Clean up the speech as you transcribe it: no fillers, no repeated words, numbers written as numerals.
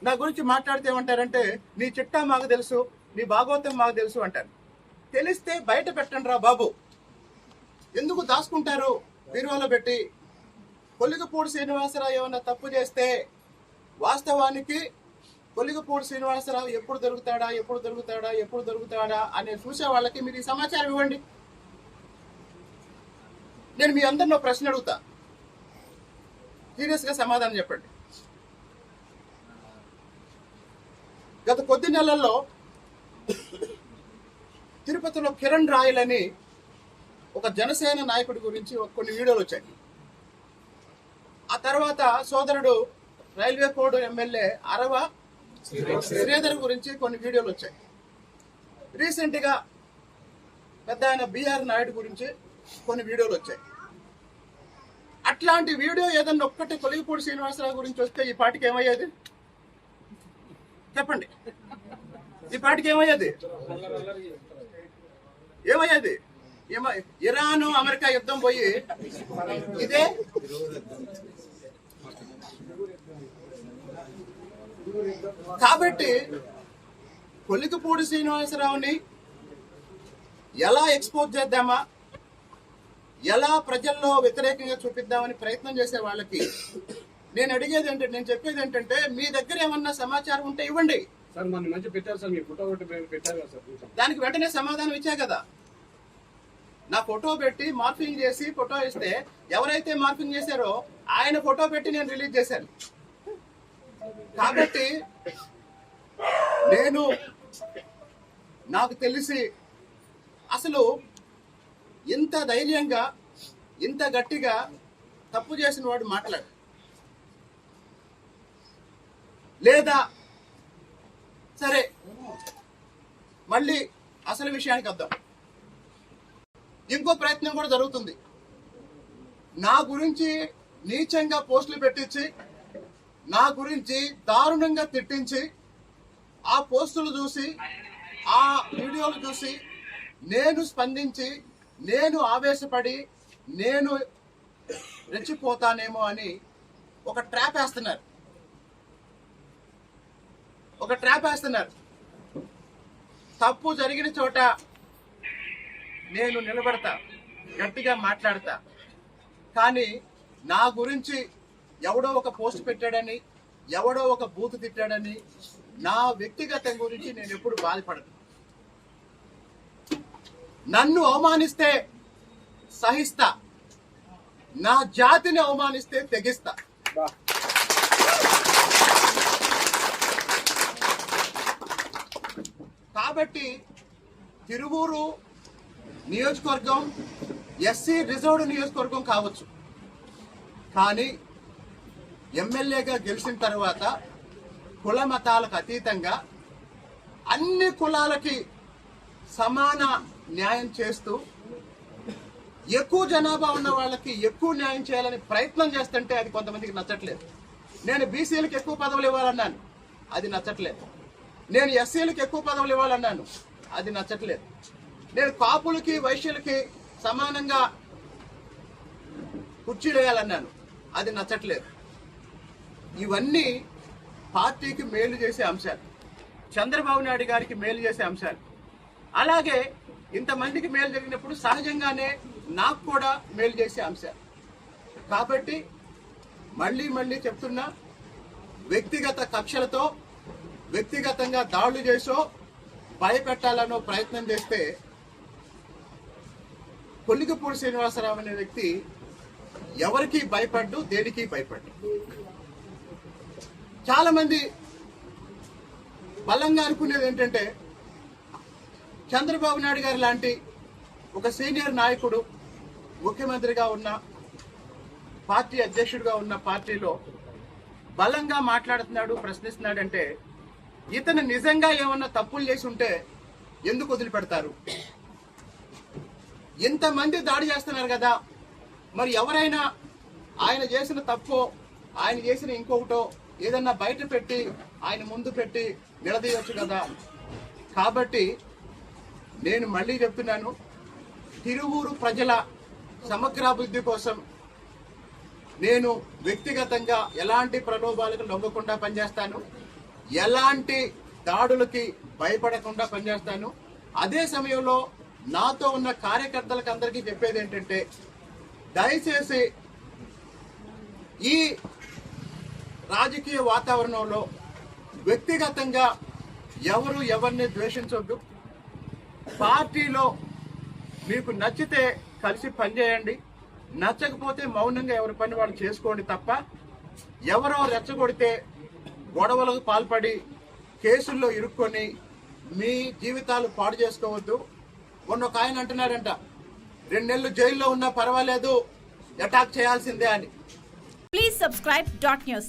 నా గురించి మాట్లాడితే ఏమంటారంటే నీ చిట్టా మాకు తెలుసు, నీ భాగవతం మాకు తెలుసు అంటారు. తెలిస్తే బయట పెట్టండి రా బాబు, ఎందుకు దాచుకుంటారు బీరువాలో పెట్టి? కొలిగపూడి శ్రీనివాసరావు ఏమన్నా తప్పు చేస్తే వాస్తవానికి కొలిగపూడి శ్రీనివాసరావు ఎప్పుడు దొరుకుతాడా అనే చూసే వాళ్ళకి మీరు ఈ సమాచారం ఇవ్వండి. నేను మీ అందరిలో ప్రశ్న అడుగుతా, సీరియస్ గా సమాధానం చెప్పండి. గత కొద్ది నెలల్లో తిరుపతిలో కిరణ్ రాయల్ అని ఒక జనసేన నాయకుడి గురించి కొన్ని వీడియోలు వచ్చాయి. ఆ తర్వాత సోదరుడు రైల్వే కోడ్ ఎమ్మెల్యే అరవ శ్రీధర్ గురించి కొన్ని వీడియోలు వచ్చాయి. రీసెంట్ గా పెద్ద ఆయన బిఆర్ నాయుడు గురించి కొన్ని వీడియోలు వచ్చాయి. అట్లాంటి వీడియో ఏదన్నా ఒక్కటి కొలిగపూడి శ్రీనివాసరావు గురించి వస్తే ఈ పాటికి ఏమయ్యేది చెప్పండి? ఈ పాటికి ఏమయ్యేది? ఇరాను అమెరికా యుద్ధం పోయి ఇదే కాబట్టి కొలిగపూడి శ్రీనివాసరావుని ఎలా ఎక్స్పోజ్ చేద్దామా, ఎలా ప్రజల్లో వ్యతిరేకంగా చూపిద్దామని ప్రయత్నం చేసే వాళ్ళకి నేను అడిగేది ఏంటంటే, నేను చెప్పేది ఏంటంటే, మీ దగ్గర ఏమన్నా సమాచారం ఉంటే ఇవ్వండి. దానికి వెంటనే సమాధానం ఇచ్చా కదా. నా ఫోటో పెట్టి మార్ఫింగ్ చేసి ఫోటో ఇస్తే ఎవరైతే మార్ఫింగ్ చేశారో ఆయన ఫోటో పెట్టి నేను రిలీజ్ చేశాను. కాబట్టి నాకు తెలిసి అసలు ఇంత ధైర్యంగా ఇంత గట్టిగా తప్పు చేసిన వాడు మాట్లాడు, లేదా సరే మళ్ళీ అసలు విషయానికి వద్దాం. ఇంకో ప్రయత్నం కూడా జరుగుతుంది. నా గురించి నీచంగా పోస్టులు పెట్టించి, నా గురించి దారుణంగా తిట్టించి, ఆ పోస్టులు చూసి, ఆ వీడియోలు చూసి నేను స్పందించి, నేను ఆవేశపడి, నేను రెచ్చిపోతానేమో అని ఒక ట్రాప్ వేస్తున్నారు. తప్పు జరిగిన చోట నేను నిలబడతా, గట్టిగా మాట్లాడతా. కానీ నా గురించి ఎవడో ఒక పోస్ట్ పెట్టాడని, ఎవడో ఒక బూతు తిట్టాడని, నా వ్యక్తిగతం గురించి నేను ఎప్పుడు బాధపడను. నన్ను అవమానిస్తే సహిస్తా, నా జాతిని అవమానిస్తే తెగిస్తా. కాబట్టి తిరువూరు నియోజకవర్గం ఎస్సీ రిజర్వ్డ్ నియోజకవర్గం కావచ్చు, కానీ ఎమ్మెల్యేగా గెలిచిన తర్వాత కుల మతాలకు అతీతంగా అన్ని కులాలకి సమాన న్యాయం చేస్తూ ఎక్కువ జనాభా ఉన్న వాళ్ళకి ఎక్కువ న్యాయం చేయాలని ప్రయత్నం చేస్తుంటే అది కొంతమందికి నచ్చట్లేదు. నేను బీసీలకు ఎక్కువ పదవులు ఇవ్వాలన్నాను, అది నచ్చట్లేదు. నేను ఎస్సీలకు ఎక్కువ పదవులు ఇవ్వాలన్నాను, అది నచ్చట్లేదు. నేను కాపులకి వైశ్యులకి సమానంగా కుర్చీలు వేయాలన్నాను, అది నచ్చట్లేదు. ఇవన్నీ పార్టీకి మేలు చేసే అంశాలు, చంద్రబాబు నాయుడు గారికి మేలు చేసే అంశాలు. అలాగే ఇంతమందికి మేలు జరిగినప్పుడు సహజంగానే నాకు కూడా మేలు చేసే అంశాలు. కాబట్టి మళ్ళీ చెప్తున్నా, వ్యక్తిగత కక్షలతో, వ్యక్తిగతంగా దాడులు చేసో భయపెట్టాలనో ప్రయత్నం చేస్తే కొలిగపూడి శ్రీనివాసరావు అనే వ్యక్తి ఎవరికి భయపడ్డు, దేనికి భయపడ్డు. చాలా మంది బలంగా అనుకునేది ఏంటంటే, చంద్రబాబు నాయుడు గారు లాంటి ఒక సీనియర్ నాయకుడు ముఖ్యమంత్రిగా ఉన్న, పార్టీ అధ్యక్షుడిగా ఉన్న పార్టీలో బలంగా మాట్లాడుతున్నాడు, ప్రశ్నిస్తున్నాడంటే ఇతను నిజంగా ఏమన్నా తప్పులు చేసి ఉంటే ఎందుకు వదిలిపెడతారు? ఇంతమంది దాడి చేస్తున్నారు కదా, మరి ఎవరైనా ఆయన చేసిన తప్పో, ఆయన చేసిన ఇంకొకటో ఏదన్నా బయట పెట్టి ఆయన ముందు పెట్టి నిలదీయొచ్చు కదా. కాబట్టి నేను మళ్ళీ చెప్తున్నాను, తిరువూరు ప్రజల సమగ్రాభివృద్ధి కోసం నేను వ్యక్తిగతంగా ఎలాంటి ప్రలోభాలకు లొంగకుండా పనిచేస్తాను. ఎలాంటి దాడులకి భయపడకుండా పనిచేస్తాను. అదే సమయంలో నాతో ఉన్న కార్యకర్తలకు అందరికీ చెప్పేది ఏంటంటే, దయచేసి ఈ రాజకీయ వాతావరణంలో వ్యక్తిగతంగా ఎవరు ఎవరిని ద్వేషించొద్దు. పార్టీలో మీకు నచ్చితే కలిసి పనిచేయండి, నచ్చకపోతే మౌనంగా ఎవరి పని వాళ్ళు చేసుకోండి తప్ప ఎవరో రెచ్చగొడితే గొడవలకు పాల్పడి కేసుల్లో ఇరుక్కొని మీ జీవితాలు పాడు చేసుకోవద్దు. మొన్న ఒక ఆయన అంటున్నారంట, 2 నెలలు జైల్లో ఉన్నా పర్వాలేదు, అటాక్ చేయాల్సిందే అని. Please subscribe dot news.